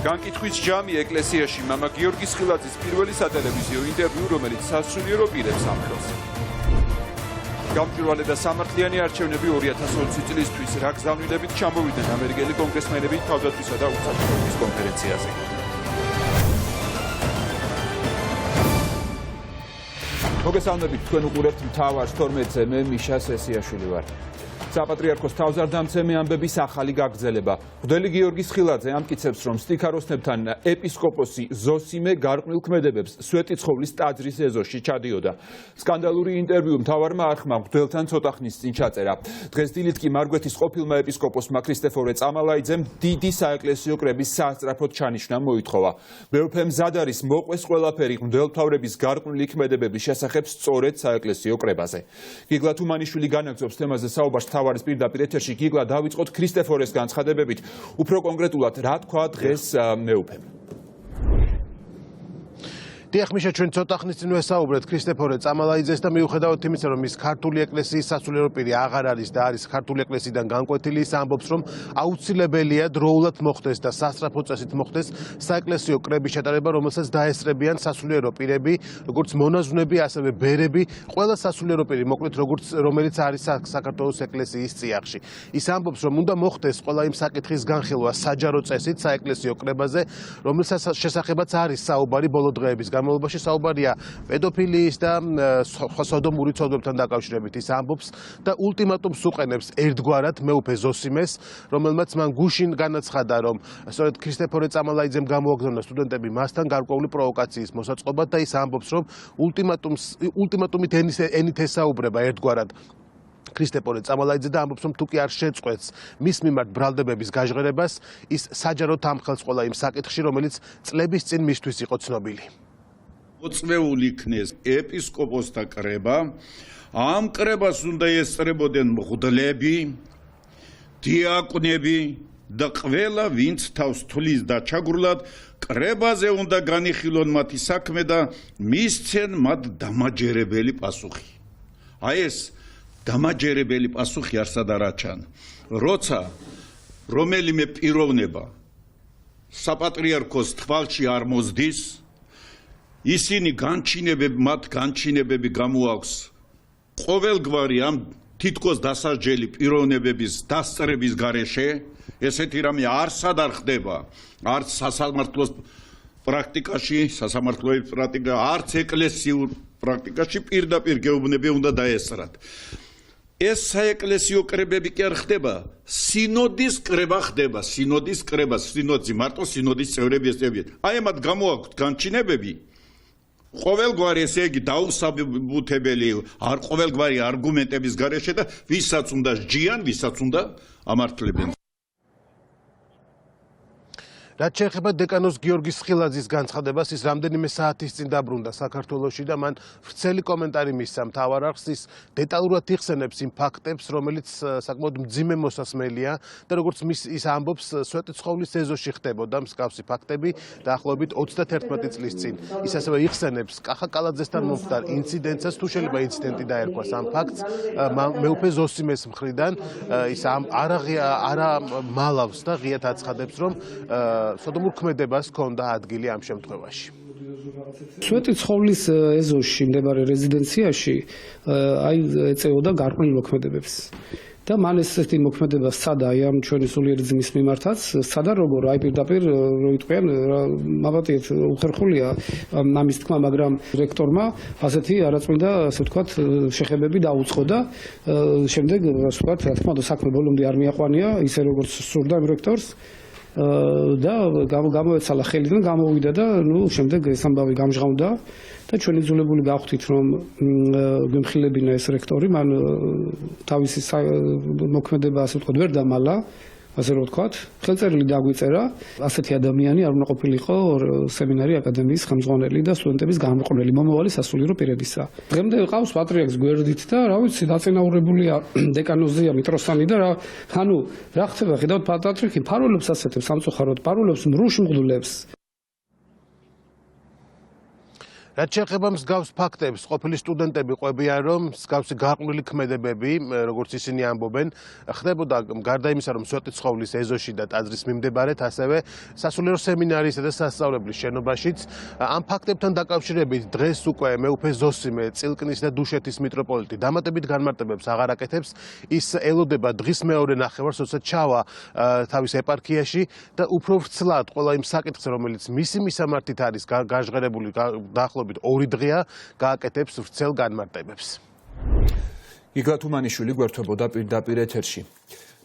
განკითხვის ჯამი ეკლესიაში მამა გიორგის ხილაძის პირველი სატელევიზიო ინტერვიუ, რომელიც სასულიერო პირებს ამხელს. გამჭვირვალე და სამართლიანი არჩევნები 2020 წლისთვის რა გზავნილებით ჩამოვიდნენ ამერიკელი კონგრესმენები თავდაცვისა და უსაფრთხოების კონფერენციაზე. მოგესალმებით, თქვენ უყურებთ მთავარს 12-ზე, მე მიშა სესიაშვილი ვარ. საპატრიარქოს თავზარდამცემი ამბების ახალი გაგრძელება. მღვდელი გიორგის ხილაძე ამტკიცებს, რომ სტიქაროსნებთან ეპისკოპოსი ზოსიმე გარყვნილ ქმედებებს სვეტიცხოვლის ტაძრის ეზოში ჩადიოდა. სკანდალური ინტერვიუ მთავარმა არხმა მღვდელთან ცოტა ხნის წინ ჩაწერა. დღეს დილით კი მარგვეთის ყოფილმა ეპისკოპოსმა ქრისტეფორე წამალაიძემ დიდი საეკლესიო კრების სასწრაფოდ ჩანიშვნა მოითხოვა. მეუფე მზად არის მოყვეს ყველაფერი მღვდელმთავრების გარყვნილი ქმედებების შესახებ სწორედ საეკლესიო კრებაზე. გიგლა თუმანიშვილი განაგრძობს თემაზე საუბარს მთავარის პირდაპირ ეთერში. გიგლა, დავიწყოთ ქრისტეფორეს განცხადებებით. უფრო კონკრეტულად, რა თქვა დღეს მეუფემ? დიახ, მიშა, ჩვენ ცოტა ხნის წინ ვესაუბრეთ ქრისტეფორე წამალაიძეს და მიუხედავად იმისა, რომ ის ქართული ეკლესიის სასულიერო პირი აღარ არის და არის ქართული ეკლესიიდან განკვეთილი, ის ამბობს, რომ აუცილებელია დროულად მოხდეს და სასწრაფო წესით მოხდეს საეკლესიო კრების ჩატარება, რომელსაც დაესწრებიან სასულიერო პირები, როგორც მონაზვნები, ასევე ბერები, ყველა სასულიერო პირი, მოკლედ რომელიც არის საქართველოს ეკლესიის წიაღში. ის ამბობს, რომ უნდა მოხდეს ყველა იმ საკითხის განხილვა საჯარო წესით საეკლესიო კრებაზე, რომელსაც შესახებაც არის საუბარი ბოლო დღეების განმავლობაში. საუბარია პედოფილიის და სოდომური ცოდვებთან დაკავშირებით. ის ამბობს და ულტიმატუმს უყენებს ერთგვარად მეუფე ზოსიმეს, რომელმაც მან გუშინ განაცხადა, რომ სწორედ ქრისტეფორე წამალაიძემ გამოაგზავნა სტუდენტები მასთან გარკვეული პროვოკაციის მოსაწყობად და ის ამბობს, რომ ულტიმატუმით ენით ესაუბრება ერთგვარად ქრისტეფორე წამალაიძე და ამბობს, რომ თუ კი არ შეწყვეტს მის მიმართ ბრალდებების გაჟღერებას, ის საჯაროდ ამხელს ყველა იმ საკითხში, რომელიც წლების წინ მისთვის იყო ცნობილი. მოწვეული იქნეს ეპისკოპოსთა კრება, ამ კრებას უნდა ესწრებოდნენ მღვდლები, დიაკვნები და ყველა ვინც თავს თulis და ჩაგვრულად კრებაზე უნდა განიხილონ მათი საქმე და მისცენ მათ დამაჯერებელი პასუხი. აი ეს დამაჯერებელი პასუხი არსად არ აჩან. როცა რომელიმე პიროვნება საპატრიარქოს თვალში არ მოსდის, ისინი მათ განჩინებები გამოაქვს ყოველგვარი ამ თითქოს დასაჯელი პიროვნებების დასწრების გარეშე, ესეთი რამე არსად არ ხდება, არც სასამართლოს პრაქტიკაში, სასამართლოების პრაქტიკა, არც ეკლესიურ პრაქტიკაში პირდაპირ გეუბნები უნდა დაესწრათ. ეს საეკლესიო კრებები კი არ ხდება, სინოდის კრება ხდება, სინოდის კრება, სინოდში მარტო სინოდის წევრები ესწრებიან. აი მათ გამოაქვთ განჩინებები, ყოველგვარი ესე იგი დაუსაბუთებელი, არ ყოველგვარი არგუმენტების გარეშე და ვისაც უნდა სჯიან, ვისაც უნდა ამართლებენ. რაც შეეხება დეკანოს გიორგის ხილაძის განცხადებას, ის რამდენიმე საათის წინ დაბრუნდა საქართველოში და მან ვრცელი კომენტარი მისცა მთავარ არხს. ის დეტალურად იხსენებს იმ ფაქტებს, რომელიც საკმაოდ მძიმე მოსასმელია და როგორც ის ამბობს, სვეტიცხოვლის ეზოში ხდებოდა მსგავსი ფაქტები დაახლოებით 31 წლის წინ. ის ასევე იხსენებს კახაკალაძესთან მომხდარ ინციდენტსაც, თუ შეიძლება ინციდენტი დაერქვას ამ ფაქტს, მეუფე ზოსიმეს მხრიდან. ის არა მალავს და ღიად აცხადებს, რომ სოდომურ ქმედებას ჰქონდა ადგილი ამ შემთხვევაში. სვეტიცხოვლის ეზოში მდებარე რეზიდენციაში ეწეოდა გარყვნილ მოქმედებებს. და მან ესეთი მოქმედება სცადა აი ამ ჩვენი სულიერი ძმის მიმართაც, სცადა როგორ აი პირდაპირ როიტყვიან, მაბატიეთ უხერხულია ამის თქმა, მაგრამ რექტორმა ასეთი არაწმინდა, ასე ვთქვათ, შეხებები დაუწყო და შემდეგ, ასე ვთქვათ, რა თქმა უნდა, საქმე ბოლომდე არ მიაყვანია, ისე როგორც სურდა იმ რექტორს. და გამოეცალა ხელიდან, გამოვიდა და შემდეგ ეს ამბავი გამჟღავნდა და ჩვენ იძულებული გავხდით, რომ გვიმხილებინა ეს რექტორი, მან თავისი მოქმედება, ასე ვთქვათ, ვერ დამალა, ასე რომ ვთქვათ, ხელწერილი დაგვიწერა, ასეთი ადამიანი არ უნდა ყოფილიყო სემინარი აკადემიის ხელმძღვანელი და სტუდენტების გამრყვლელი მომავალი სასულიერო პირებისა. დღემდე ყავს პატრიარქს გვერდით და რა ვიცი, დაწინაურებულია დეკანოზია მიტროსანი და რა ხდება, ხედავთ პატრიარქი ფარულებს ასეთებს სამწუხაროდ, ფარულებს მრუშ მღვდლებს. რაც შეეხება მსგავს ფაქტებს, ყოფილი სტუდენტები ყვებიან, რომ მსგავსი გაყრული ქმედებები, როგორც ისინი ამბობენ, ხდებოდა გარდა იმისა, რომ სვეტი ცხოვლის ეზოში და ტაძრის მიმდებარედ, ასევე სასულიერო სემინარიისა და სასწავლებლის შენობაშიც. Ამ ფაქტებთან დაკავშირებით დღეს უკვე მეუფე ზოსიმე, წილკნის და დუშეთის მიტროპოლიტი დამატებით განმარტებებს აღარ აკეთებს. ის ელოდება დღის მეორე ნახევარს, როცა ჩავა თავის ეპარქიაში და უფრო ვრცლად ყველა იმ საკითხს, რომელიც მისი მისამართით არის გაჟღერებული დაახლოებით 2 დღეა, გააკეთებს ვრცელ განმარტებებს. იგლა თუმანიშვილი გვერდებოდა პირდაპირ ეთერში.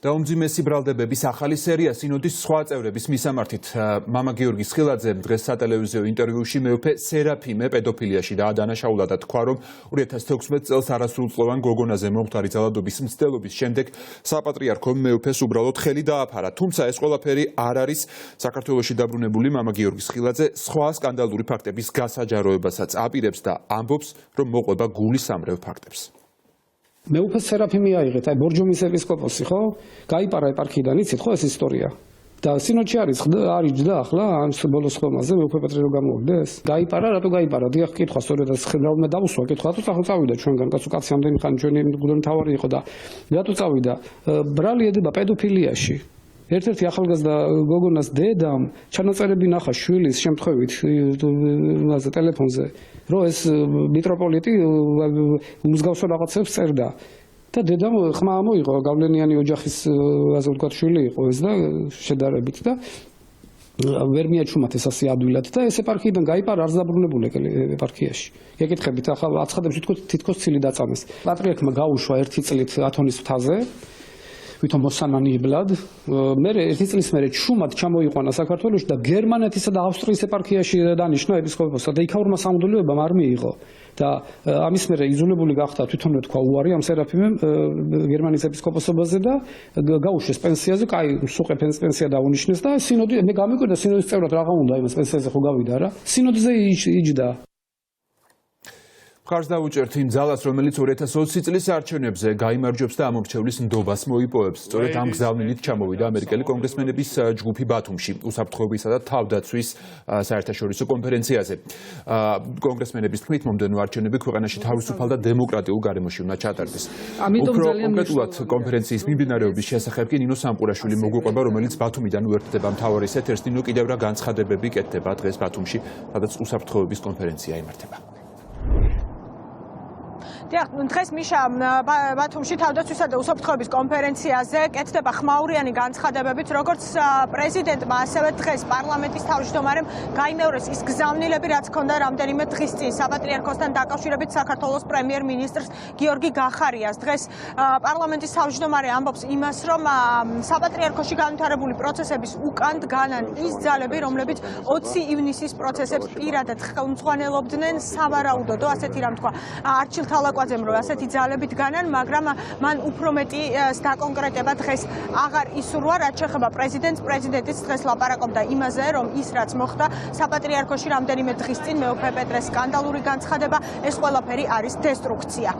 და უმძიმესი ბრალდებების ახალი სერია სინოდის სხვა წევრების მისამართით. მამა გიორგი სხილაძე დღეს სატელევიზიო ინტერვიუში მეუფე სერაფიმე პედოფილიაში დაადანაშაულა და თქვა, რომ 2016 წელს არასრულწლოვან გოგონაზე მომხდარი ძალადობის მცდელობის შემდეგ საპატრიარქომ მეუფეს უბრალოდ ხელი დააფარა. თუმცა ეს ყველაფერი არ არის საქართველოში დაბრუნებული მამა გიორგი სხილაძე სხვა სკანდალური ფაქტების გასაჯაროებასაც აპირებს და ამბობს, რომ მოყვება გულისამრევ ფაქტებს. მეუფე სერაფიმე აიღეთ, აი ბორჯომის ეპისკოპოსი, ხო? გაიპარა ეპარქიიდან, იცით ხო ეს ისტორია? და სინოდში არის ჯდა ახლა ამ ბოლოს ხომაზე მეუფე პეტრე რო გამოვიდეს? გაიპარა, რატო გაიპარა? დიახ, კითხვა სწორედ ეს ხელმე დაუსვა, კითხვა, რატო წავიდა ჩვენგან, კაცი ამდენი ხანი ჩვენი მთავარი იყო და რატო წავიდა? ბრალი ედება პედოფილიაში. ერთ-ერთი ახალგაზრდა გოგონას დედამ ჩანაწერები ნახა შვილის შემთხვევით იმაზე ტელეფონზე, რომ ეს მიტროპოლიტი მსგავსო რაღაცებს წერდა. და დედამ ხმა ამოიღო, გავლენიანი ოჯახის ასე ვთქვათ შვილი იყო ეს და შედარებით და ვერ მიაჩუმათ ეს ასე ადვილად და ეს ეპარქიიდან გაიპარა არც დაბრუნებული ეპარქიაში. გეკითხებით, ახლა აცხადებს თითქოს ცილი დაწამეს. პატრიარქმა გაუშვა 1 წლით ათონის მთაზე. ვითომ მოსანანიებლად, მე 1 წლის მერე ჩუმად ჩამოიყვანა საქართველოში და გერმანეთისა და ავსტრიის ეპარქიაში დანიშნა ეპისკოპოსად და იქაურმა სამღვდელოებამ არ მიიღო და ამის მერე იძულებული გახდა თვითონვე თქვა უარი ამ სერაფიმემ გერმანიის ეპისკოპოსობაზე და გაუშვეს პენსიაზე, კაი სუყე პენსია დაუნიშნეს და სინოდი მე გამიკვირდა სინოდის წევრად რაღა უნდა იმას პენსიაზე ხო გავიდა რა. სინოდზე იჯდა. მხარს დავუჭერთ იმ ძალას, რომელიც 2020 წლის არჩევნებზე გაიმარჯვებს და ამორჩევლის ნდობას მოიპოვებს. სწორედ ამ გზავნილით ჩამოვიდა ამერიკელი კონგრესმენების ჯგუფი ბათუმში უსაფრთხოებისა და თავდაცვის საერთაშორისო კონფერენციაზე. კონგრესმენების თქმით, მომდევნო არჩევნები ქვეყანაში თავისუფალ და დემოკრატიულ გარემოში უნდა ჩატარდეს. უფრო კონკრეტულად კონფერენციის მიმდინარეობის შესახებ კი ნინო სამყურაშვილი მოგვიყვება, რომელიც ბათუმიდან უერთდება მთავარის ეთერს. ნინო, კიდევ რა განცხადებები კეთდება დღეს ბათუმში, სადაც უსაფრთხოების კონფერენცია იმართება. დღეს მიშა ბათუმში თავდაცვისა და უსაფრთხოების კონფერენციაზე კეთდება ხმაურიანი განცხადებებით, როგორც პრეზიდენტმა, ასევე დღეს პარლამენტის თავმჯდომარემ გაიმეორეს ის გზავნილები, რაც ჰქონდა რამდენიმე დღის წინ საპატრიარქოსთან დაკავშირებით საქართველოს პრემიერ-მინისტრს გიორგი გახარიას. დღეს პარლამენტის თავმჯდომარე ამბობს იმას, რომ საპატრიარქოში განვითარებული პროცესების უკან დგანან ის ძალები, რომლებიც 20 ივნისის პროცესებს პირადად ხელმძღვანელობდნენ, სავარაუდოდ, ასეთი რამ თქვა არჩილ თალაკვაძემ, რომ ასეთი ძალები დგანან, მაგრამ მან უფრო მეტი დაკონკრეტება დღეს აღარ ისურვა, რაც შეეხება პრეზიდენტს. პრეზიდენტიც დღეს ლაპარაკობდა იმაზე, რომ ის რაც მოხდა საპატრიარქოში რამდენიმე დღის წინ მეუფე პეტრეს სკანდალური განცხადება, ეს ყველაფერი არის დესტრუქცია.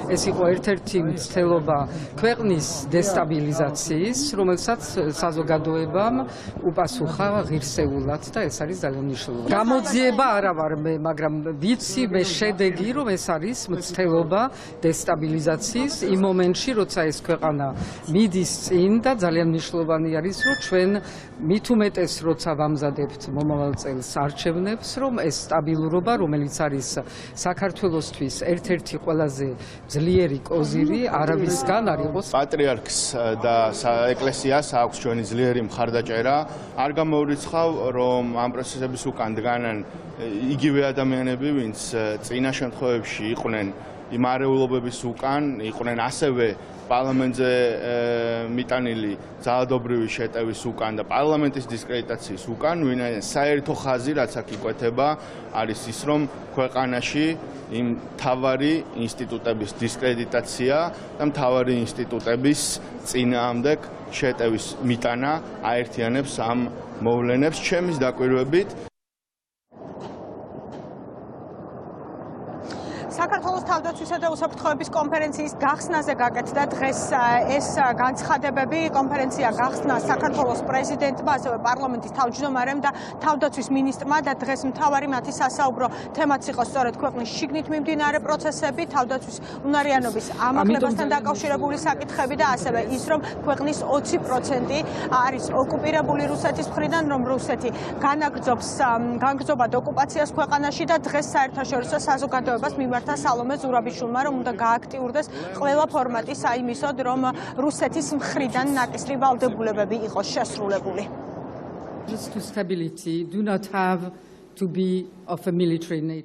ეს იყო ერთ-ერთი მცდელობა ქვეყნის დესტაბილიზაციის, რომელსაც საზოგადოებამ უპასუხა ღირსეულად და ეს არის ძალიან მნიშვნელოვანი. გამოძიება არა ვარ მე, მაგრამ ვიცი მე შედეგი, რომ ეს არის მცდელობა დესტაბილიზაციის იმ მომენტში, როცა ეს ქვეყანა მიდის წინ და ძალიან მნიშვნელოვანი არის, რომ ჩვენ მით უმეტეს როცა ვამზადებთ მომავალ წელს არჩევნებს, რომ ეს სტაბილურობა, რომელიც არის საქართველოსთვის ერთ-ერთი ყველაზე ძლიერი კოზირი არავისგან არ იყოს. პატრიარქს და ეკლესიას აქვს ჩვენი ძლიერი მხარდაჭერა. არ გამოურიცხავ, რომ ამ პროცესების უკან დგანან იგივე ადამიანები, ვინც წინა შემთხვევებში იყვნენ იმ არეულობების უკან, იყვნენ ასევე პარლამენტზე მიტანილი ძალადობრივი შეტევის უკან და პარლამენტის დისკრედიტაციის უკან, ვინაიდან საერთო ხაზი, რაც აქ იკვეთება, არის ის, რომ ქვეყანაში იმ მთავარი ინსტიტუტების დისკრედიტაცია და მთავარი ინსტიტუტების წინააღმდეგ შეტევის მიტანა აერთიანებს ამ მოვლენებს. ჩემის დაკვირვებით საქართველოს თავდაცვისა და უსაფრთხოების კონფერენციის გახსნაზე გაკეთდა დღეს ეს განცხადებები. კონფერენცია გახსნა საქართველოს პრეზიდენტმა, ასევე პარლამენტის თავმჯდომარემ და თავდაცვის მინისტრმა და დღეს მთავარი მათი სასაუბრო თემაც იყო სწორედ ქვეყნის შიგნით მიმდინარე პროცესები, თავდაცვის უნარიანობის ამაღლებასთან დაკავშირებული საკითხები და ასევე ის, რომ ქვეყნის 20% არის ოკუპირებული რუსეთის მხრიდან, რომ რუსეთი განაგრძობად ოკუპაციას ქვეყანაში და დღეს საერთაშორისო საზოგადოებას მიმართა სალომე ზურაბიშვილმა, რომ უნდა გააქტიურდეს ყველა ფორმატი საიმისოდ, რომ რუსეთის მხრიდან ნაკისრი ვალდებულებები იყოს შესრულებული.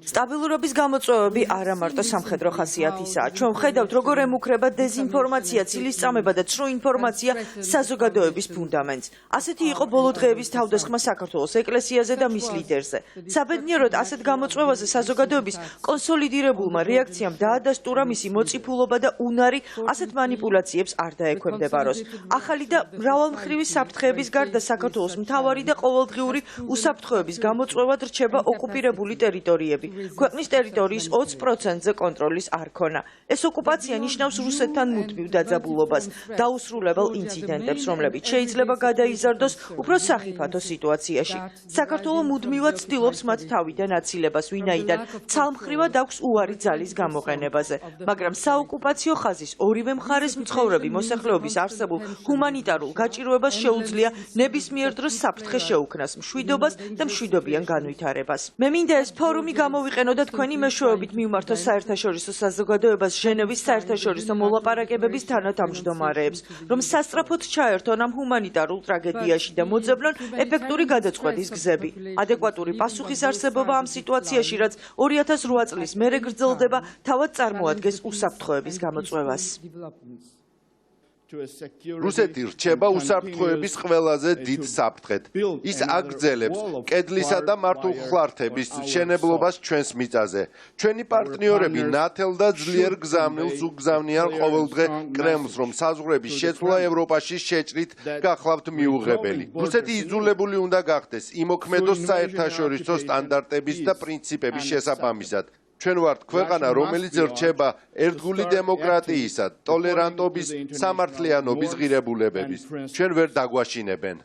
სტაბილურობის გამოწვევები არა მარტო სამხედრო ხასიათისაა. ჩვენ ვხედავთ, როგორ ემუქრება დეზინფორმაცია, ცილისწამება და ცრუ ინფორმაცია საზოგადოების ფუნდამენტს. ასეთი იყო ბოლო დღეების თავდასხმა საქართველოს ეკლესიაზე და მის ლიდერზე. საბედნიეროდ, ასეთ გამოწვევაზე საზოგადოების კონსოლიდირებულმა რეაქციამ დაადასტურა მისი მოწიფულობა და უნარი ასეთ მანიპულაციებს არ დაექვემდებაროს. ახალი და მრავალმხრივი საფრთხეების გარდა საქართველოს მთავარი და ყოველდღიური უსაფრთხოების გამოწვევად რჩება ოკუპირებული ტერიტორიები. ქვეყნის ტერიტორიის 20%-ზე კონტროლის არ ქონა. ეს ოკუპაცია ნიშნავს რუსეთთან მუდმივ დაძაბულობას, დაუსრულებელ ინციდენტებს, რომლებიც შეიძლება გადაიზარდოს უფრო სახიფათო სიტუაციაში. საქართველოს მუდმივად ცდილობს მათ თავიდან აცილებას, ვინაიდან ცალმხრივად აქვს უარი ძალის გამოყენებაზე. მაგრამ საოკუპაციო ხაზის ორივე მხარეს მცხოვრები მოსახლეობის არსებულ ჰუმანიტარულ გაჭირვებას შეუძლია ნებისმიერ დროს საფრთხე შეუქმნას მშვიდობას და მშვიდობიან განვითარებას. მე მინდა ეს ფორუმი გამოვიყენო და თქვენი მეშვეობით მივმართო საერთაშორისო საზოგადოებას ჟენევის საერთაშორისო მოლაპარაკებების თანათავმჯდომარეებს, რომ სასწრაფოდ ჩაერთონ ამ ჰუმანიტარულ ტრაგედიაში და მოძებნონ ეფექტური გადაწყვეტის გზები. ადეკვატური პასუხის არსებობა ამ სიტუაციაში, რაც 2008 წლის მერე გრძელდება, თავად წარმოადგენს უსაფრთხოების გამოწვევას. რუსეთი რჩება უსაფრთხოების ყველაზე დიდ საფრთხედ. ის აგრძელებს კედლისა და მართულხლართების მშენებლობას ჩვენს მიწაზე. ჩვენი პარტნიორები ნათელ და ძლიერ გზავნილს უგზავნიან ყოველდღე კრემლს, რომ საზღვრების შეცვლა ევროპაში შეჭრით გახლავთ მიუღებელი. რუსეთი იძულებული უნდა გახდეს იმოქმედოს საერთაშორისო სტანდარტების და პრინციპების შესაბამისად. ჩვენ ვართ ქვეყანა, რომელიც რჩება ერთგული დემოკრატიისა, ტოლერანტობის, სამართლიანობის ღირებულებების. ჩვენ ვერ დაგვაშინებენ.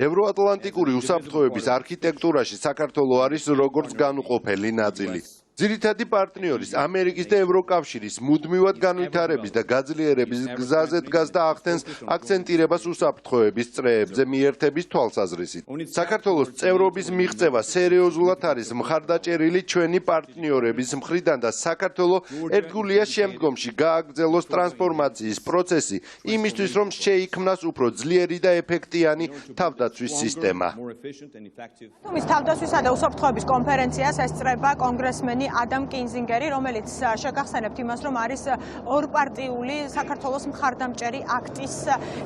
ევროატლანტიკური უსაფრთხოების არქიტექტურაში საქართველო არის როგორც განუყოფელი ნაწილი. ძირითადი პარტნიორის ამერიკის და ევროკავშირის მუდმივად განვითარების და გაძლიერების გზაზე დგას და ახდენს აქცენტირებას უსაფრთხოების წრეებზე მიერთების თვალსაზრისით. საქართველოს წევრობის მიღწევა სერიოზულად არის მხარდაჭერილი ჩვენი პარტნიორების მხრიდან და საქართველო ერთგულია შემდგომში გააგრძელოს ტრანსფორმაციის პროცესი იმისთვის, რომ შეიქმნას უფრო ძლიერი და ეფექტიანი თავდაცვის სისტემა. თავდაცვისა და უსაფრთხოების კონფერენციას ესწრება კონგრესმენი ადამ კინზინგერი, რომელიც შეგახსენებთ იმას, რომ არის ორპარტიული საქართველოს მხარდამჭერი აქტის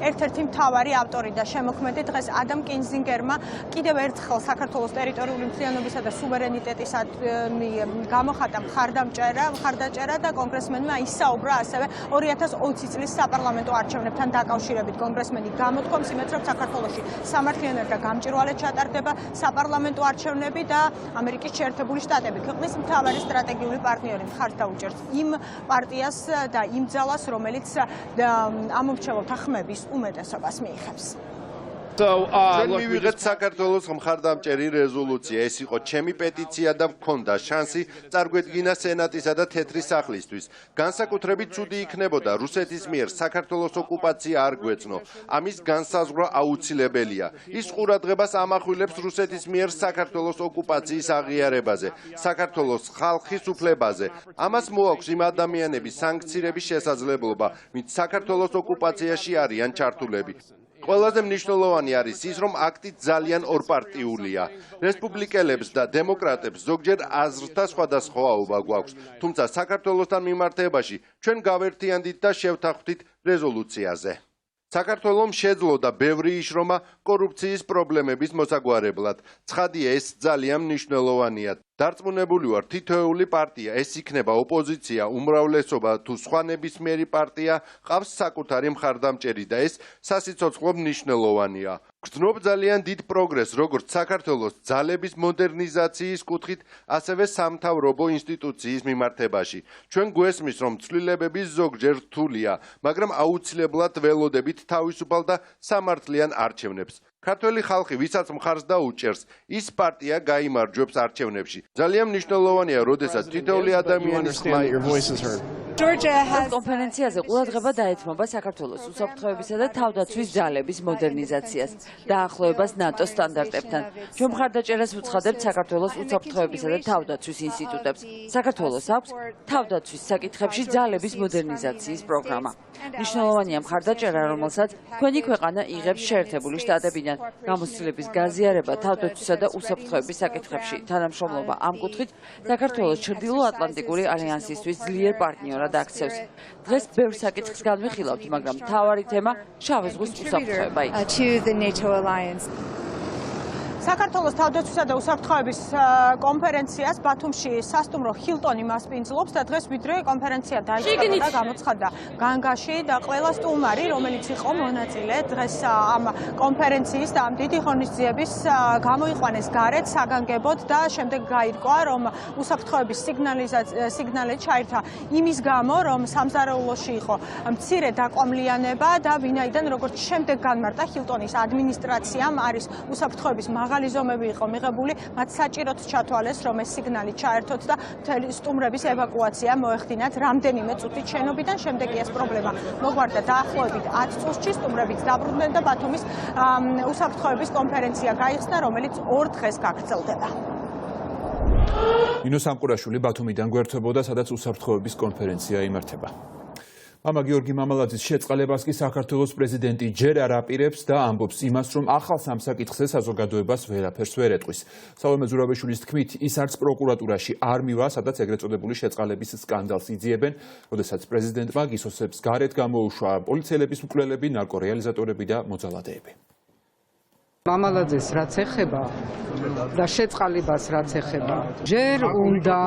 ერთ-ერთი მთავარი ავტორი და შემოქმედი. დღეს ადამ კინზინგერმა კიდევ ერთხელ საქართველოს ტერიტორიული მთლიანობისა და სუვერენიტეტისადმი გამოხატა მხარდაჭერა და კონგრესმენმა ისაუბრა ასევე 2020 წლის საპარლამენტო არჩევნებთან დაკავშირებით. კონგრესმენი გამოთქვამს იმედს, რომ საქართველოში სამართლიანად და გამჭვირვალედ ჩატარდება საპარლამენტო არჩევნები და ამერიკის შეერთებული შტატები ქვეყნის მთავარი სტრატეგიული პარტნიორი მხარს დაუჭერს იმ პარტიას და იმ ძალას, რომელიც ამომრჩეველთა ხმების უმეტესობას მიიღებს. ჩვენ მივიღეთ საქართველოს მხარდამჭერი რეზოლუცია. ეს იყო ჩემი პეტიცია და მქონდა შანსი წარგვედგინა სენატისა და თეთრი სახლისთვის. განსაკუთრებით ცუდი იქნებოდა რუსეთის მიერ საქართველოს ოკუპაცია არ გვეცნო. ამის განსაზღვრა აუცილებელია. ის ყურადღებას ამახვილებს რუსეთის მიერ საქართველოს ოკუპაციის აღიარებაზე, საქართველოს ხალხის უფლებაზე. ამას მოაქვს იმ ადამიანების სანქცირების შესაძლებლობა, ვინც საქართველოს ოკუპაციაში არიან ჩართულები. ყველაზე მნიშვნელოვანი არის ის, რომ აქტი ძალიან ორპარტიულია. რესპუბლიკელებს და დემოკრატებს ზოგჯერ აზრთა სხვადასხვაობა გვაქვს, თუმცა საქართველოსთან მიმართებაში ჩვენ გავერთიანდით და შევთანხმდით რეზოლუციაზე. საქართველომ შეძლო და ბევრი იშრომა კორუფციის პრობლემების მოსაგვარებლად. ცხადია, ეს ძალიან მნიშვნელოვანია. დარწმუნებული ვარ, თითოეული პარტია, ეს იქნება ოპოზიცია, უმრავლესობა თუ სხვა ნებისმიერი პარტია, ყავს საკუთარი მხარდამჭერი და ეს სასიცოცხლო მნიშვნელოვანია. გრძნობ ძალიან დიდ პროგრესს, როგორც საქართველოს ძალების მოდერნიზაციის კუთხით, ასევე სამთავრობო ინსტიტუციის მიმართებაში. ჩვენ გვესმის, რომ ცვლილებების ზოგჯერ რთულია, მაგრამ აუცილებლად ველოდებით თავისუფალ და სამართლიან არჩევნებს. ქართველი ხალხი, ვისაც მხარს დაუჭერს, ის პარტია გაიმარჯვებს არჩევნებში. ძალიან მნიშვნელოვანია, როდესაც თითოეული ადამიანის ხმა კონფერენციაზე ყურადღება დაეთმობა საქართველოს უსაფრთხოებისა და თავდაცვის ძალების მოდერნიზაციას, დაახლოებას ნატო სტანდარტებთან. ჩვენ მხარდაჭერას ვუცხადებთ საქართველოს უსაფრთხოებისა და თავდაცვის ინსტიტუტებს. საქართველოს აქვს თავდაცვის საკითხებში ძალების მოდერნიზაციის პროგრამა. მნიშვნელოვანია მხარდაჭერა, რომელსაც თქვენი ქვეყანა იღებს შეერთებული შტატებიდან. გამოცდილების გაზიარება თავდაცვისა და უსაფრთხოების საკითხებში. თანამშრომლობა ამ კუთხით საქართველოს ჩრდილო-ატლანტიკური ალიანსისთვის ძლიერ პარტნიორად აქცევს. დღეს ბევრ საკითხს განვიხილავთ, მაგრამ მთავარი თემა შავი ზღვის უსაფრთხოება იქნება. საქართველოს თავდაცვისა და უსაფრთხოების კონფერენციას ბათუმში სასტუმრო ჰილტონი მასპინძლობს და დღეს ვიდრე კონფერენცია დაიწყება და გამოცხადდა განგაში და ყველა სტუმარი, რომელიც იყო მონაწილე დღეს ამ კონფერენციის და ამ დიდი ღონისძიების გამოიყვანეს გარეთ საგანგებოდ და შემდეგ გაირკვა, რომ უსაფრთხოების სიგნალი ჩაირთა იმის გამო, რომ სამზარეულოში იყო მცირე დაკვამლიანება და ვინაიდან როგორც შემდეგ განმარტა ჰილტონის ადმინისტრაციამ არის უსაფრთხოების მაღალი ზომები იყო მიღებული, მათ საჭიროდ ჩათვალეს, რომ ეს სიგნალი ჩაერთოთ და მთელი სტუმრების ევაკუაცია მოეხდინათ რამდენიმე წუთით შენობიდან. შემდეგ კი ეს პრობლემა მოგვარდა დაახლოებით 10 წუთში, სტუმრებიც დაბრუნდნენ და ბათუმის უსაფრთხოების კონფერენცია გაიხსნა, რომელიც 2 დღეს გაგრძელდება. ნინო სამყურაშვილი ბათუმიდან გვერდებოდა, სადაც უსაფრთხოების კონფერენცია იმართება. მამა გიორგი მამალაძის შეწყალებას კი საქართველოს პრეზიდენტი ჯერ არ აპირებს და ამბობს იმას, რომ ახალ სამ საკითხზე საზოგადოებას ვერაფერს ვერ ეტყვის. სალომე ზურაბაშვილის თქმით, ის არც პროკურატურაში არ მივა, სადაც ეგრეთ წოდებული შეწყალების სკანდალს იძიებენ, როდესაც პრეზიდენტმა გისოსებს გარეთ გამოუშვა პოლიციელების მკვლელები, ნარკორეალიზატორები და მოძალადეები. მამალაძეს რაც ეხება და შეწყალებას რაც ეხება, ჯერ უნდა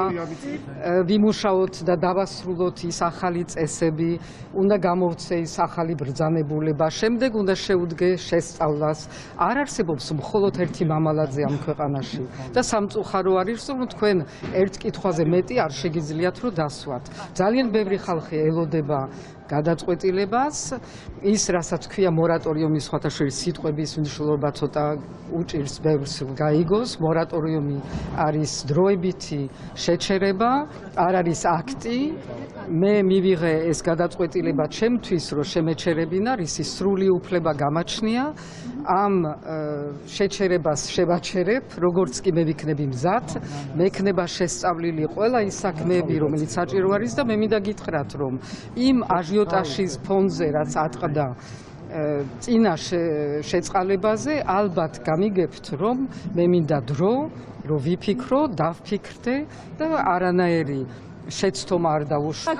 ვიმუშაოთ და დავასრულოთ ის ახალი წესები, უნდა გამოვცე ის ახალი ბრძანებულება, შემდეგ უნდა შეუდგე შესწავლას. არ არსებობს მხოლოდ ერთი მამალაძე ამ ქვეყანაში და სამწუხარო არის, რომ თქვენ ერთ კითხვაზე მეტი არ შეგიძლიათ რომ დასვათ. ძალიან ბევრი ხალხი ელოდება გადაწყვეტილებას, ის რასაც ქვია მორატორიუმის სხვათაშორის სიტყვების მნიშვნელობა ცოტა უჭირს ბევრს გაიგოს. მორატორიუმი არის დროებითი შეჩერება, არ არის აქტი. მე მივიღე ეს გადაწყვეტილება ჩემთვის, რომ შემეჩერებინა, რისი სრული უფლება გამაჩნია. ამ შეჩერებას შევაჩერებ, როგორც კი მე ვიქნები მზად, მექნება შესწავლილი ყველა ის საქმეები, რომელიც საჭირო არის და მე მინდა გითხრათ, რომ იმ აჟიოტაჟის ფონზე, რაც ატყდა წინა შეწყალებაზე, ალბათ გამიგებთ, რომ მე მინდა დრო, რომ ვიფიქრო, დავფიქრდე და არანაირი შეცდომა არ დავუშვა.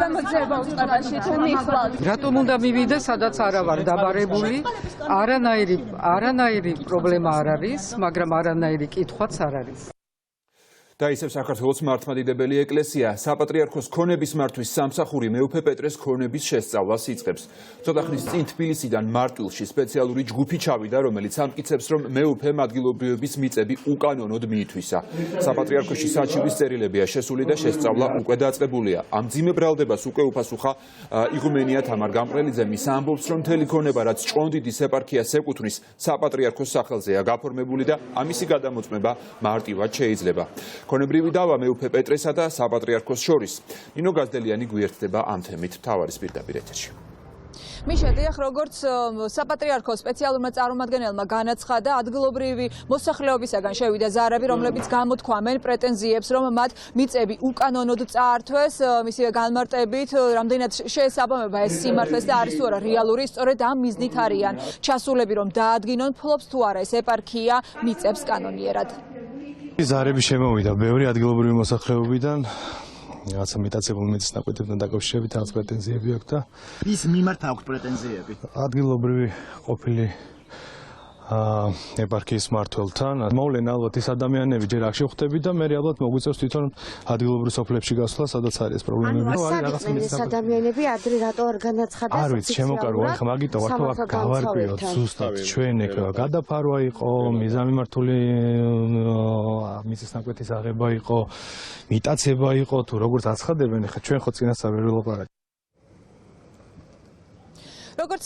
რატომ უნდა მივიდე, სადაც არა ვარ დაბარებული? არანაირი პრობლემა არ არის, მაგრამ არანაირი კითხვაც არ არის. და ისევ საქართველოს მართლმადიდებელი ეკლესია საპატრიარქოს ქონების მართვის სამსახური მეუფე პეტრეს ქონების შესწავლას იწყებს. ცოტა ხნის წინ თბილისიდან მარტვილში სპეციალური ჯგუფი ჩავიდა, რომელიც ამტკიცებს, რომ მეუფემ ადგილობრივების მიწები უკანონოდ მიითვისა. საპატრიარქოში საჩივის წერილებია შესული და შესწავლა უკვე დაწყებულია. ამ მძიმე ბრალდებას უკვე უფასუხა იღუმენია თამარ გამყრელიძე. მის ამბობს, რომ მთელი ქონება, რაც ჭყონდიდის ეპარქიას ეკუთვნის, საპატრიარქოს სახელზეა გაფორმებული და ამისი გადამოწმება მარტივად შეიძლება. ქონებრივი დავა მეუფე პეტრესა და საპატრიარქოს შორის. ნინო გაზდელიანი გვიერთდება ამ თემით მთავარის პირდაპირ ეთერში. მიშედიახ, როგორც საპატრიარქოს სპეციალურმა წარმომადგენელმა განაცხადა, ადგილობრივი მოსახლეობისაგან შევიდა ზარები, რომლებიც გამოთქვამენ პრეტენზიებს, რომ მათ მიწები უკანონოდ წაართვეს. მისივე განმარტებით, რამდენად შეესაბამება ეს სიმართლეს და არის თუ არა რეალური, სწორედ ამ მიზნით არიან ჩასულები, რომ დაადგინონ, ფლობს თუ არა ეს ეპარქია მიწებს კანონიერად. ზარები შემოვიდა ბევრი ადგილობრივი მოსახლეობიდან, რაღაცა მეტაცებულ მეცნიერულ ნაკვეთებთან დაკავშირებით რაღაც პრეტენზიები აქვს და ის მიმართ აქვს პრეტენზიები. ადგილობრივი ყოფილი ეპარქიის მმართველთან. მოვლენ ალბათ ის ადამიანები ჯერ აქ შეხვდები და მე ალბათ მოგვიწევს თვითონ ადგილობრივ სოფლებში გასვლა, სადაც არის პრობლემები. ეს ადამიანები ადრე რატო არ განაცხადა? არ ვიცი, შემოკარგო, ახლა მაგიტო ვართ გავარკვიოთ ზუსტად ჩვენ ეგ გადაფარვა იყო, მიზამიმართული მისის ნაკვეთის აღება იყო, მიტაცება იყო, თუ როგორც აცხადებენ, ახლა ჩვენ ხო წინასწარ ვერ ველაპარაკებთ. როგორც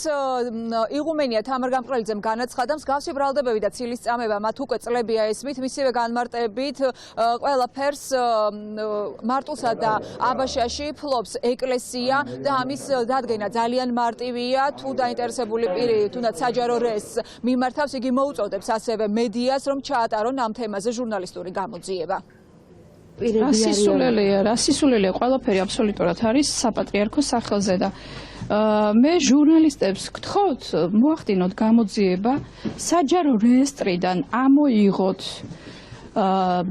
იღუმენია თამარ გამყრელიძემ განაცხადა, მსგავსი ბრალდებები და ცილის წამება მათ უკვე წლებია ესმით, მისივე განმარტებით ყველაფერს მარტულსა და აბაშაში ფლობს ეკლესია და ამის დადგენა ძალიან მარტივია. თუ დაინტერესებული პირი თუნდაც საჯარო რესს მიმართავს, იგი მოუწოდებს ასევე მედიას, რომ ჩაატარონ ამ თემაზე ჟურნალისტური გამოძიება. რასისულელია ყველაფერი აბსოლუტურად არის საპატრიარქოს სახელზე და მე ჟურნალისტებს გთხოვთ მოახდინოთ გამოძიება საჯარო რეესტრიდან ამოიღოთ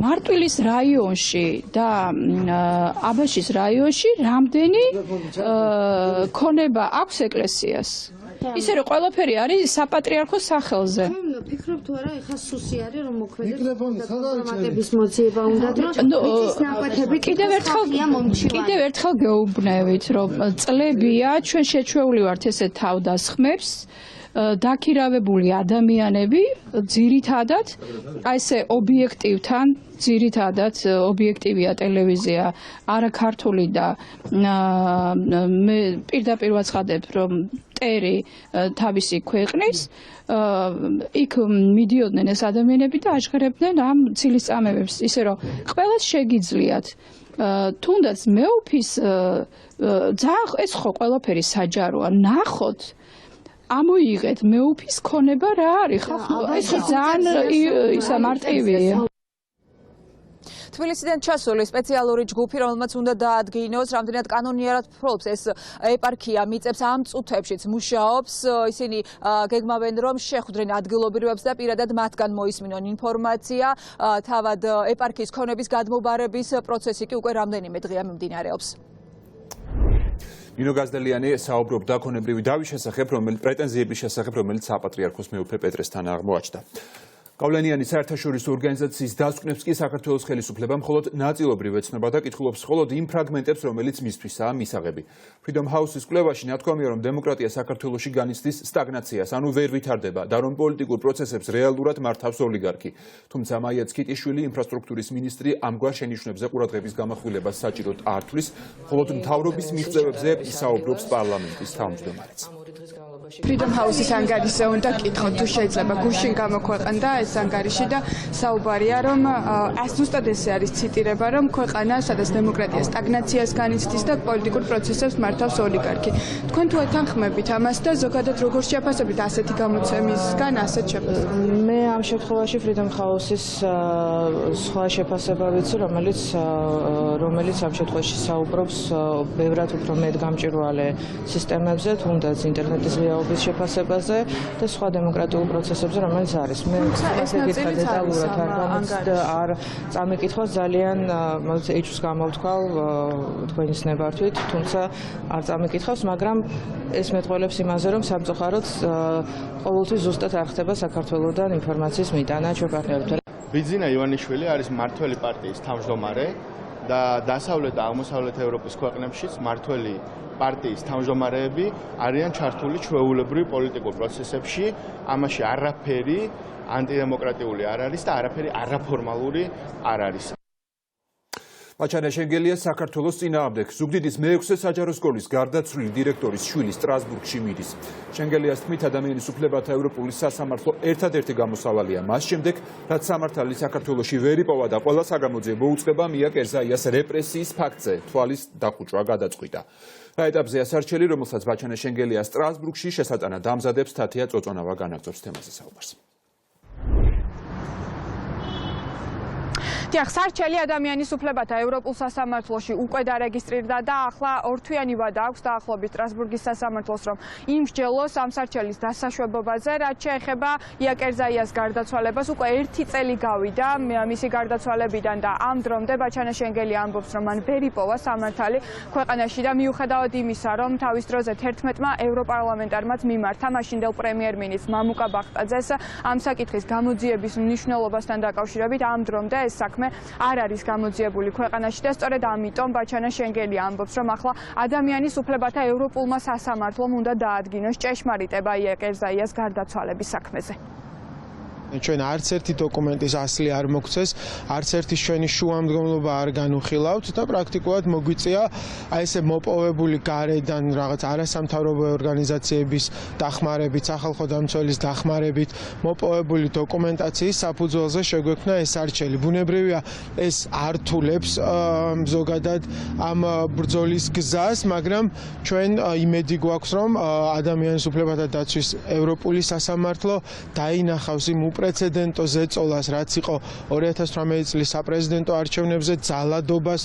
მარტვილის რაიონში და აბაშის რაიონში რამდენი ქონება აქვს ეკლესიას. ისე რომ ყველაფერი არის საპატრიარქოს სახელზე. ფიქრობ თუ არა ეხა სუსი არის რომ მოქმედებს ინფორმატების მოძიება უნდა და ის ნაკვეთები კიდევ ერთხელ გეუბნევით რომ წლებია ჩვენ შეჩვეული ვართ ესე თავდასხმებს დაქირავებული ადამიანები ძირითადად აი ესე ობიექტივთან ძირითადად ობიექტივია ტელევიზია არაქართული და მე პირდაპირ ვაცხადებ რომ ტერი თავისი ქვეყნის იქ მიდიოდნენ ეს ადამიანები და აჟღერებდნენ ამ ცილის წამებებს ისე რომ ყველას შეგიძლიათ თუნდაც მეუფის ძალიან ეს ხო ყველაფერი საჯაროა ნახოთ ამოიღეთ მეუფის ქონება რა არის ხო ეს ძალიან ისა მარტივია თბილისიდან ჩასული სპეციალური ჯგუფი, რომელმაც უნდა დაადგინოს, რამდენად კანონიერად ფლობს ეს ეპარქია მიწებს ამ წუთებშიც მუშაობს. ისინი გეგმავენ, რომ შეხვდნენ ადგილობრივებს და პირადად მათგან მოისმინონ ინფორმაცია. თავად ეპარქიის ქონების გადმობარების პროცესი კი უკვე რამდენიმე დღეა მიმდინარეობს. ნინო გაზდელიანი საუბრობდა ქონებრივი დავის შესახებ, პრეტენზიების შესახებ, რომელიც საპატრიარქოს მეუფე პეტრესთან აღმოაჩნდა. გავლენიანი საერთაშორისო ორგანიზაციის დასკვნებს კი საქართველოს ხელისუფლება მხოლოდ ნაწილობრივ ეცნობა და კითხულობს მხოლოდ იმ ფრაგმენტებს, რომელიც მისთვისაა მისაღები. Freedom House-ის კვლევაში ნათქვამია, რომ დემოკრატია საქართველოში განიცდის სტაგნაციას, ანუ ვერ ვითარდება და რომ პოლიტიკურ პროცესებს რეალურად მართავს ოლიგარქი. თუმცა მაია ცკიტიშვილი, ინფრასტრუქტურის მინისტრი, ამგვარ შენიშვნებზე ყურადღების გამახვილებას საჭიროდ არ თვლის, მხოლოდ მთავრობის მიღწევებზე ისაუბრობს პარლამენტის თავმჯდომარეც. Freedom House-ის ანგარიშზე უნდა კითხოთ, თუ შეიძლება გუშინ გამოქვეყნდა ეს ანგარიში და საუბარია, რომ ზუსტად ესე არის ციტირება, რომ ქვეყანა, სადაც დემოკრატია სტაგნაციას განიცდის და პოლიტიკურ პროცესებს მართავს ოლიგარქი. თქვენ თუ ეთანხმებით ამას და ზოგადად როგორ შეაფასებით ასეთი გამოცემისგან ასეთ შეფასებას? მე ამ შემთხვევაში Freedom House-ის სხვა შეფასება ვიცი, რომელიც ამ შემთხვევაში საუბრობს ბევრად უფრო მეტგამჭვირვალე სისტემებზე, თუნდაც ინტერნეტის რეალობის შეფასებაზე და სხვა დემოკრატიულ პროცესებზე, რომელიც არის. მე ესეთი დეტალურად არ წამიკითხავს ძალიან ეჭვს გამოვთვალ თქვენის ნებართვით, თუმცა არ წამიკითხავს, მაგრამ ეს მეტყველებს იმაზე, რომ სამწუხაროდ ყოველთვის ზუსტად არ ხდება საქართველოსთან ინფორმაციის მიტანა ჩვენ პარტნიორებთან. ბიძინა ივანიშვილი არის მმართველი პარტიის თავმჯდომარე და დასავლეთ და აღმოსავლეთ ევროპის ქვეყნებშიც მმართველი პარტიის თავმჯდომარეები არიან ჩართული ჩვეულებრივ პოლიტიკურ პროცესებში, ამაში არაფერი ანტიდემოკრატიული არ არის და არაფერი არაფორმალური არ არის. მაჩანა შენგელია საქართველოს წინააღმდეგ ზუგდიდის მე-6 საჯარო სკოლის გარდაცვლილი დირექტორის შვილი სტრასბურგში მიდის. შენგელიას თქმით, ადამიანის უფლებათა ევროპული სასამართლო ერთადერთი გამოსავალია მას შემდეგ, რაც სამართალი საქართველოში ვერ იპოვა და ყველა საგამოძიებო უწყება მია კერზაიას რეპრესიის ფაქტზე თვალის დახუჭვა გადაწყვიტა. რა ეტაპზე ასარჩელი, რომელსაც მაჩანა შენგელია სტრასბურგში შესატანად ამზადებს, თათია წოწონავა განაგრძობს თემაზე საუბარს. დიახ, სარჩელი ადამიანის უფლებათა ევროპულ სასამართლოში უკვე დარეგისტრირდა და ახლა ორთვიანი ვადა აქვს დაახლოებით სტრასბურგის სასამართლოს, რომ იმსჯელოს ამ სარჩელის დასაშვებობაზე, რაც შეეხება იაკერზაიას გარდაცვალებას. უკვე 1 წელი გავიდა მისი გარდაცვალებიდან და ამ დრომდე ბაჩანა შენგელი ამბობს, რომ მან ვერ იპოვა სამართალი ქვეყანაში და მიუხედავად იმისა, რომ თავის დროზე 11-მა ევროპარლამენტარმაც მიმართა მაშინდელ პრემიერ-მინისტრს მამუკა ბახტაძეს ამ საკითხის გამოძიების მნიშვნელობასთან დაკავშირებით, ამ დრომდე ეს საქმე არ არის გამოძიებული ქვეყანაში და სწორედ ამიტომ ბაჩანა შენგელი ამბობს, რომ ახლა ადამიანის უფლებათა ევროპულმა სასამართლომ უნდა დაადგინოს ჭეშმარიტება იაკერზაიას გარდაცვალების საქმეზე. ჩვენ არც ერთი დოკუმენტის ასლი არ მოგცეს, არც ერთი ჩვენი შუამდგომლობა არ განუხილავთ და პრაქტიკულად მოგვიწია აი ესე მოპოვებული გარედან რაღაც არასამთავრობო ორგანიზაციების დახმარებით, სახალხო დამცველის დახმარებით მოპოვებული დოკუმენტაციის საფუძველზე შეგვექმნა ეს არჩელი. ბუნებრივია ეს ართულებს ზოგადად ამ ბრძოლის გზას, მაგრამ ჩვენ იმედი გვაქვს, რომ ადამიანის უფლებათა დაცვის ევროპული სასამართლო დაინახავს იმ უპრეცედენტო ზეწოლას, რაც იყო 2018 წლის საპრეზიდენტო არჩევნებზე ძალადობას,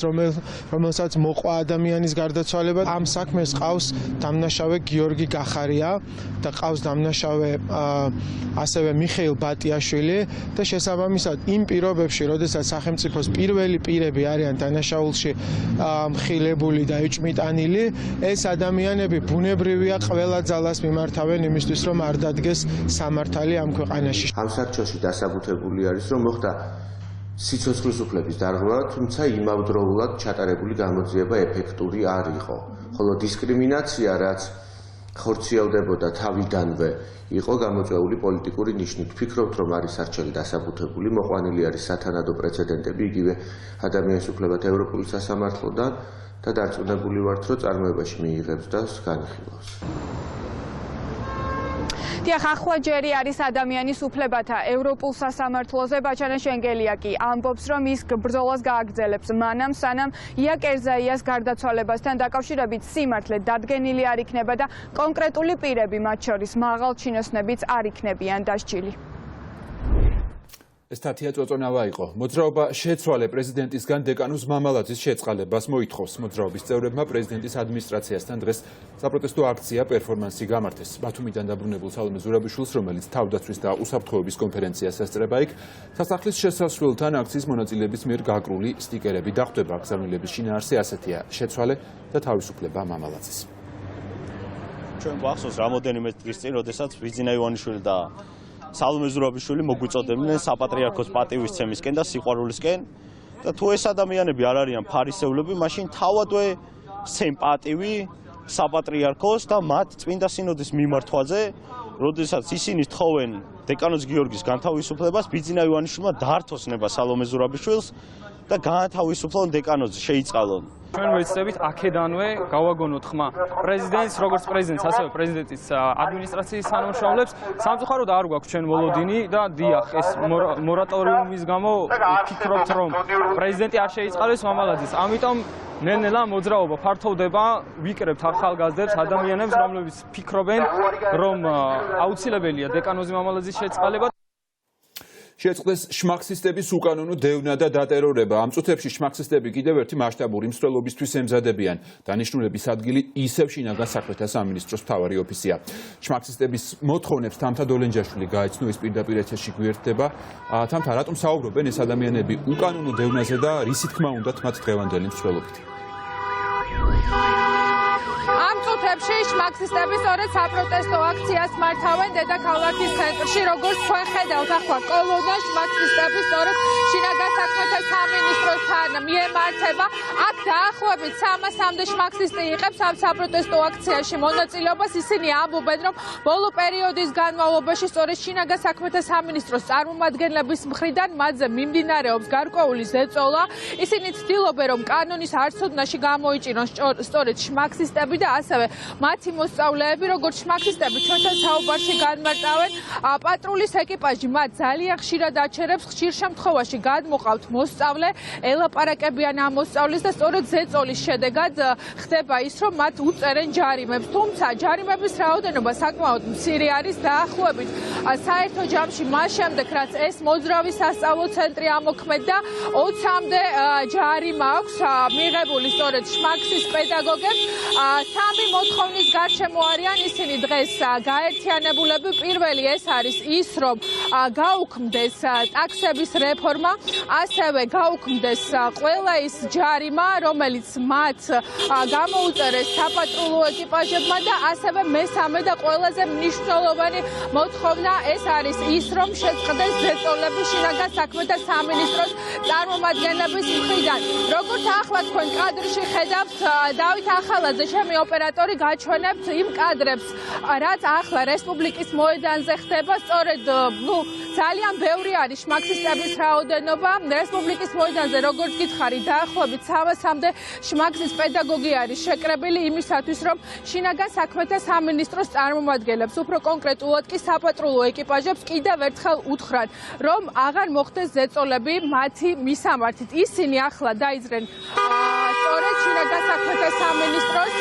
რომელსაც მოყვა ადამიანის გარდაცვალება. ამ საქმეს ყავს დამნაშავე გიორგი გახარია და ყავს დამნაშავე ასევე მიხეილ ბატიაშვილი და შესაბამისად იმ პირობებში, როდესაც სახელმწიფოს პირველი პირები არიან დანაშაულში მხილებული და ეჭმიტანილი, ეს ადამიანები ბუნებრივია ყველა ძალას მიმართავენ იმისთვის, რომ არ დადგეს სამართალი ამ ქვეყანაში. სარჩელში დასაბუთებული არის, რომ მოხდა სიცოცხლის უფლების დარღვევა, თუმცა იმავდროულად ჩატარებული გამოძიება ეფექტური არ იყო. ხოლო დისკრიმინაცია, რაც ხორციელდებოდა თავიდანვე, იყო გამოწვეული პოლიტიკური ნიშნით. ვფიქრობთ, რომ არის სარჩელი დასაბუთებული, მოყვანილი არის სათანადო პრეცედენტები, იგივე ადამიანის უფლებათა ევროპული სასამართლოდან და დარწმუნებული ვართ, რომ წარმოებაში მიიღებს და განიხილავს. დიახ, ახლა ჯერი არის ადამიანის უფლებათა ევროპულ სასამართლოზე. ბაჩანა შენგელია კი ამბობს, რომ ის ბრძოლას გააგრძელებს მანამ, სანამ იაკერზაიას გარდაცვალებასთან დაკავშირებით სიმართლე დადგენილი არ იქნება და კონკრეტული პირები, მათ შორის მაღალჩინოსნებიც არ იქნებიან დასჯილი. ეს თათია წოწონავა იყო. მოძრაობა შეცვალე პრეზიდენტისგან დეკანოს მამალაძის შეწყალებას მოითხოვს. მოძრაობის წევრებმა პრეზიდენტის ადმინისტრაციასთან დღეს საპროტესტო აქცია პერფორმანსი გამართეს. ბათუმიდან დაბრუნებულ სალომე ზურაბიშვილს, რომელიც თავდაცვის და უსაფრთხოების კონფერენციას ესწრება იქ, სასახლის შესასვლელთან აქციის მონაწილეების მიერ გაკრული სტიკერები დახვდება. გზავნილების შინაარსი ასეთია: შეცვალე და თავისუფლება მამალაძის. ჩვენ გვახსოვს რამოდენიმე დღის წინ, როდესაც ვიძინა ივანიშვილი და სალომე ზურაბიშვილი მოგვიწოდებდნენ საპატრიარქოს პატივისცემისკენ და სიყვარულისკენ და თუ ეს ადამიანები არ არიან ფარისევლები, მაშინ თავადვე სცემ პატივი საპატრიარქოს და მათ წმინდა სინოდის მიმართვაზე, როდესაც ისინი თხოვენ დეკანოს გიორგის განთავისუფლებას, ვიძინა ივანიშვილმა დართოს ნება სალომე ზურაბიშვილს და გაანთავისუფლონ დეკანოზე შეიწყალონ. ჩვენ ვეცდებით აქედანვე გავაგონოთ ხმა პრეზიდენტს, როგორც პრეზიდენტს, ასევე პრეზიდენტის ადმინისტრაციის თანამშრომლებს. სამწუხაროდ არ გვაქვს ჩვენ მოლოდინი და დიახ, ეს მორატორიუმის გამო ვფიქრობთ, რომ პრეზიდენტი არ შეიწყალოს მამალაძის. ამიტომ ნელ-ნელა მოძრაობა ფართოვდება, ვიკრებთ ახალგაზრდებს, ადამიანებს, რომლებიც ფიქრობენ, რომ აუცილებელია დეკანოზი მამალაძის შეწყალება. შეწყდეს შმაქსისტების უკანონო დევნა და დატერორება. ამ წუთებში შმაქსისტები კიდევ ერთი მასშტაბური მსვლელობისთვის ემზადებიან. დანიშნულების ადგილი ისევ შინაგან საქმეთა სამინისტროს მთავარი ოფისია. შმაქსისტების მოთხოვნებს თამთა დოლენჯაშვილი გაეცნო, ის პირდაპირ ეთერში გვერდება. თამთა, რატომ საუბრობენ ეს ადამიანები უკანონო დევნაზე და რისი თქმა უნდათ მათ დღევანდელი მსვლელობით? ამ წუთებში შმაქსისტები სწორედ საპროტესტო აქციას მართავენ დედაქალაქის ცენტრში, როგორც თქვენ ხედავთ, ახლა კოლონა შმაქსისტები სწორედ შინაგან საქმეთა სამინისტროსთან მიემართება. აქ დაახლოებით 300-მდე შმაქსისტი იღებს ამ საპროტესტო აქციაში მონაწილეობას. ისინი ამბობენ, რომ ბოლო პერიოდის განმავლობაში სწორედ შინაგან საქმეთა სამინისტროს წარმომადგენლების მხრიდან მათზე მიმდინარეობს გარკვეული ზეწოლა. ისინი ცდილობენ, რომ კანონის არცოდნაში გამოიჭირონ სწორედ შმაქსისტები და ასევე მათი მათი მოსწავლეები, როგორც შმაქსისტები ჩვენთან საუბარში განმარტავენ, პატრულის ეკიპაჟი მათ ძალიან ხშირად აჩერებს, ხშირ შემთხვევაში გადმოყავთ მოსწავლე, ელაპარაკებიან ამ მოსწავლეს და სწორედ ზეწოლის შედეგად ხდება ის, რომ მათ უწერენ ჯარიმებს. თუმცა ჯარიმების რაოდენობა საკმაოდ მცირე არის, დაახლოებით საერთო ჯამში მას შემდეგ, რაც ეს მოძრავი სასწავლო ცენტრი ამოქმედდა, 20-მდე ჯარიმა აქვს მიღებული სწორედ შმაქსის პედაგოგებს. სამი მოთხოვნის გარშემო არიან ისინი დღეს გაერთიანებულები. პირველი ეს არის ის, რომ გაუქმდეს ტაქსების რეფორმა, ასევე გაუქმდეს ყველა ის ჯარიმა, რომელიც მათ გამოუწერეს საპატრულო ეკიპაჟებმა და ასევე მესამე და ყველაზე მნიშვნელოვანი მოთხოვნა ეს არის ის, რომ შეწყდეს ზეწოლები შინაგან საქმეთა სამინისტროს წარმომადგენლების მხრიდან. როგორც ახლა თქვენ კადრში ხედავთ, დავით ახალაძე, ჩემი ოპერატორი, გაჩვენებთ იმ კადრებს, რაც ახლა რესპუბლიკის მოედანზე ხდება. სწორედ, ძალიან ბევრი არის შმაქსისტების რაოდენობა. რესპუბლიკის მოედანზე, როგორც გითხარი, დაახლოებით 300-მდე შმაქსის პედაგოგი არის შეკრებილი იმისათვის, რომ შინაგან საქმეთა სამინისტროს წარმომადგენლებს, უფრო კონკრეტულად კი საპატრულო ეკიპაჟებს კიდევ ერთხელ უთხრან, რომ აღარ მოხდეს ზეწოლები მათი მისამართით. ისინი ახლა დაიძრენ სწორედ შინაგან საქმეთა სამინისტროს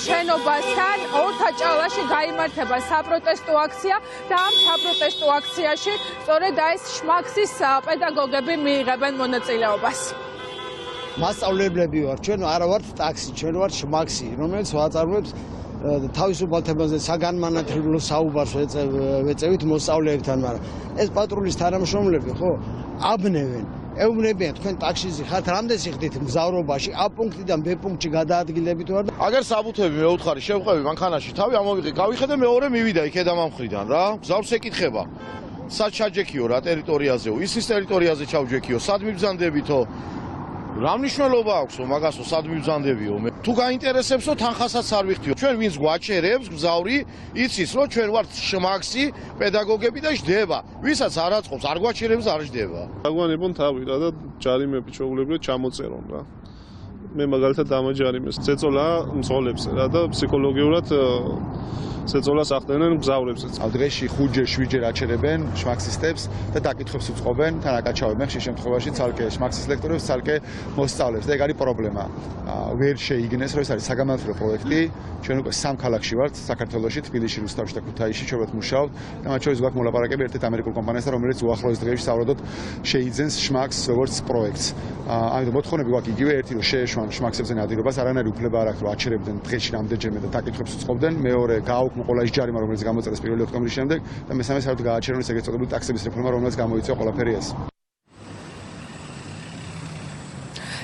შენობასთან. ორთაჭალაში გაიმართება საპროტესტო აქცია და ამ საპროტესტო აქციაში სწორედ ეს შმაქსის პედაგოგები მიიღებენ მონაწილეობას. მასწავლებლები ვართ, ჩვენ არა ვართ ტაქსი, ჩვენ ვართ შმაქსი, რომელიც ვაწარმოებთ თავისუფალ თემაზე საგანმანათლებლო საუბარს ვეწევით მოსწავლეებთან, მაგრამ ეს პატრულის თანამშრომლები ხო აბნევენ. ეუბნებიან თქვენ ტაქსიზე ხართ, რამდენი სიხდით მგზავრობაში, A პუნქტიდან B პუნქტში გადაადგილებით ვარ. აგერ საბუთები მეუთხარი შევყევი მანქანაში, თავი ამოვიღე, გავიხედე, მეორე მივიდა იქედან ამ მხრიდან რა. გზავს ეკითხება. სად ჩაჯექიო რა ტერიტორიაზეო, ისის ტერიტორიაზე ჩავჯექიო, სად მიბრძანდებითო? რა მნიშვნელობა აქვსო მაგასო სად მიბრძანდებიო? თუ გაინტერესებსო თანხასაც არ ვიხდიო. ჩვენ ვინც გვაჩერებს გზავრი, იცის რომ ჩვენ ვართ შმაქსი პედაგოგები და ჯდება. ვისაც არ აწყობს, არ გვაჩერებს, არ ჯდება. აგვანებონ თავი რა და ჯარიმები ჩვეულებრივად ჩამოწერონ რა. მე მაგალითად დამაჯარიმეს. ზეწოლა მძღოლებს რა და ფსიქოლოგიურად ზეწოლას ახდენენ გზავრებსაც. დღეში 5-7-ჯერ აჩერებენ შმაქსისტებს და დაკითხვებს უწყობენ, თან აკაჩავებენ ხშირ შემთხვევაში ცალკე შმაქსის ლექტორებს, ცალკე მოსწავლებს და ეგ არის პრობლემა. ვერ შეიგნეს, რომ ეს არის საგანმანათლებლო პროექტი. ჩვენ უკვე 3 ქალაქში ვართ, საქართველოში, თბილისში, რუსთავში და ქუთაისში ჩვენად მუშაობთ და მათ შორის გვაქვს მოლაპარაკები ერთ-ერთ ამერიკულ კომპანიასთან, რომელიც უახლოეს დღეებში საავადოდ შეიძენს შმაქსს როგორც პროექტს. ამიტომ მოთხოვნები გვაქვს იგივე, ერთი რომ შეეშვან შმაქსებზე ნადირობას, არანაირი უფლება არ აქვს, რომ აჩერებდნენ დღეში რამდენჯერმე და დაკითხვებს უწყობდნენ. მეორე გააუქმო ყველა ის ჯარიმა, რომელიც გამოწერეს 1 ოქტომბრის შემდეგ და მესამე საერთოდ გააჩერონ ეს ეგრეთ წოდებული ტაქსების რეფორმა, რომელიც გამოიწვია ყველაფერი ეს.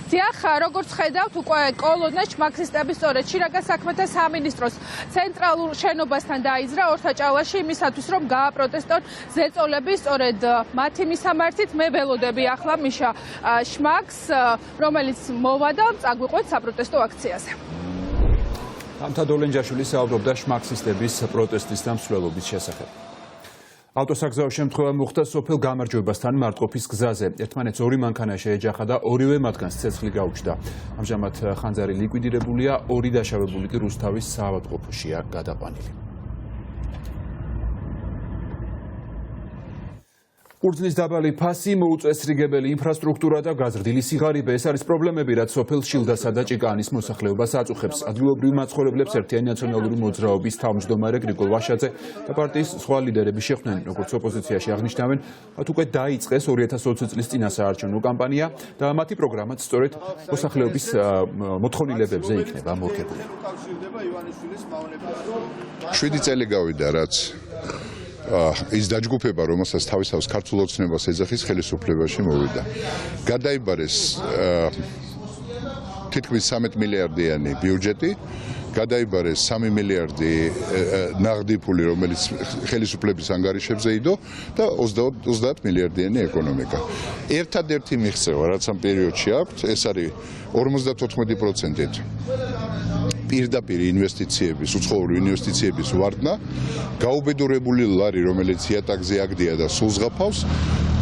დიახ, როგორც ხედავთ, უკვე კოლონა შმაქსისტების სწორედ შინაგან საქმეთა სამინისტროს ცენტრალურ შენობასთან დაიძრა ორთაჭალაში იმისათვის, რომ გააპროტესტონ ზეწოლები სწორედ მათი მისამართით. მე ველოდები ახლა მიშა შმაკს, რომელიც მოვა და წაგვიყვეთ საპროტესტო აქციაზე. ამთადოლენჯაშვილი საუბრობდა შმაქსისტების პროტესტის დამსვლელობის შესახებ. ავტოსაგზაო შემთხვევა მოხდა სოფელ გამარჯვებასთან მარტყოფის გზაზე. ერთმანეთს 2 მანქანა შეეჯახა და ორივე მათგანს ცეცხლი გაუჩნდა. ამჟამად ხანძარი ლიკვიდირებულია, 2 დაშავებული კი რუსთავის საავადმყოფოშია გადაყვანილი. ყურძნის დაბალი ფასი, მოუწესრიგებელი ინფრასტრუქტურა და გაზრდილი სიღარიბე ეს არის პრობლემები, რაც სოფელ შილდასა და ჭიკაანის მოსახლეობას აწუხებს. ადგილობრივ მაცხოვრებლებს ერთიანი ნაციონალური მოძრაობის თავმჯდომარე გრიგოლ ვაშაძე და პარტიის სხვა ლიდერები შეხვდნენ, როგორც ოპოზიციაში აღნიშნავენ, მათ უკვე დაიწყეს 2020 წლის წინასაარჩევნო კამპანია და მათი პროგრამაც სწორედ მოსახლეობის მოთხოვნილებებზე იქნება მორგებული. 7 წელი გავიდა, რაც ის დაჯგუფება, რომელსაც თავისავს ქართულ ოცნებას ეძახის ხელისუფლებაში მოვიდა. გადაიბარეს თითქმის 13 მილიარდიანი ბიუჯეტი, გადაიბარეს 3 მილიარდი ნაღდი ფული, რომელიც ხელისუფლების ანგარიშებზე იდო და 30 მილიარდიანი ეკონომიკა. ერთადერთი მიღწევა, რაც ამ პერიოდში აქვს, ეს არის 54%-ით პირდაპირ ინვესტიციების, უცხოური ინვესტიციების ვარდნა, გაუბედურებული ლარი, რომელიც იატაკზე აგდია და სულს ღაფავს,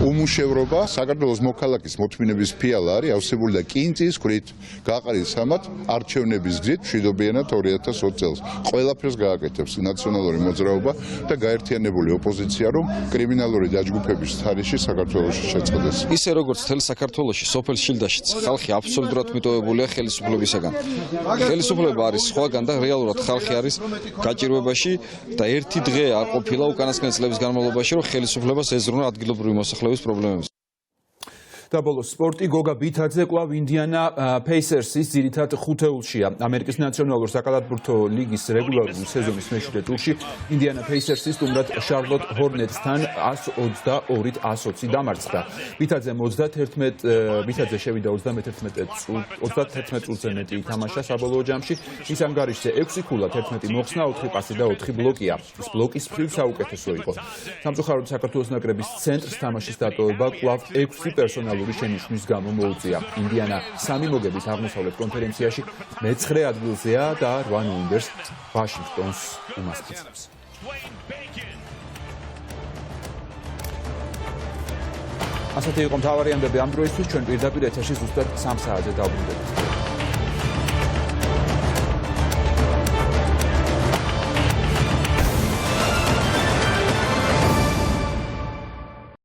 უმუშევრობა საქართველოს მოქალაქის მოთმინების ფიალა არის ავსებული და კინწის ხრით გაყარისხამად არჩევნების გზით მშვიდობიანად 2020 წელს. ყველაფერს გააკეთებს ნაციონალური მოძრაობა და გაერთიანებული ოპოზიცია, რომ კრიმინალური დაჯგუფების თარეში საქართველოში შეწყდეს. ისე როგორც მთელ საქართველოში, სოფელ შილდაშიც ხალხი აბსოლუტურად მიტოვებულია ხელისუფლებისაგან. ხელისუფლება არის სხვაგან და რეალურად ხალხი არის გაჭირვებაში და ერთი დღე არ ყოფილა უკანასკნელი წლების განმავლობაში, რომ ხელისუფლებას ეზრუნა ადგილობრივი მოსახლეობის პრობლემებს. და ბოლოს სპორტი გოგა ბითაძე კვლავ ინდიანა პეისერსის ძირითად ხუთეულშია. ამერიკის ნაციონალურ საკალათბურთო ლიგის რეგულარული სეზონის მეშვიდე ტურში ინდიანა პეისერსის სტუმრად შარლოტ ჰორნეტსთან 122-120 დამარცხდა. ბითაძე შევიდა 31 წუთზე მეტი ითამაშა საბოლოო ჯამში. ის ანგარიშზე 6 ქულა, 11 მოხსნა, 4 პასი და 4 ბლოკია. ის ბლოკის მხრივ საუკეთესო იყო. სამწუხაროდ საქართველოს ნაკრების ცენტრს თამაშის დატოვება კვლავ 6 პერსონალური შენიშვნის გამო მოუწია. ინდიანა 3 მოგებით აღმოსავლეთ კონფერენციაში მე-9 ადგილზეა და 8 ნოემბერს ვაშინგტონს უმასპინძლებს. ასეთი იყო მთავარი ამბები ამ დროისთვის. ჩვენ პირდაპირ ეთერში ზუსტად 3 საათზე დავბრუნდებით.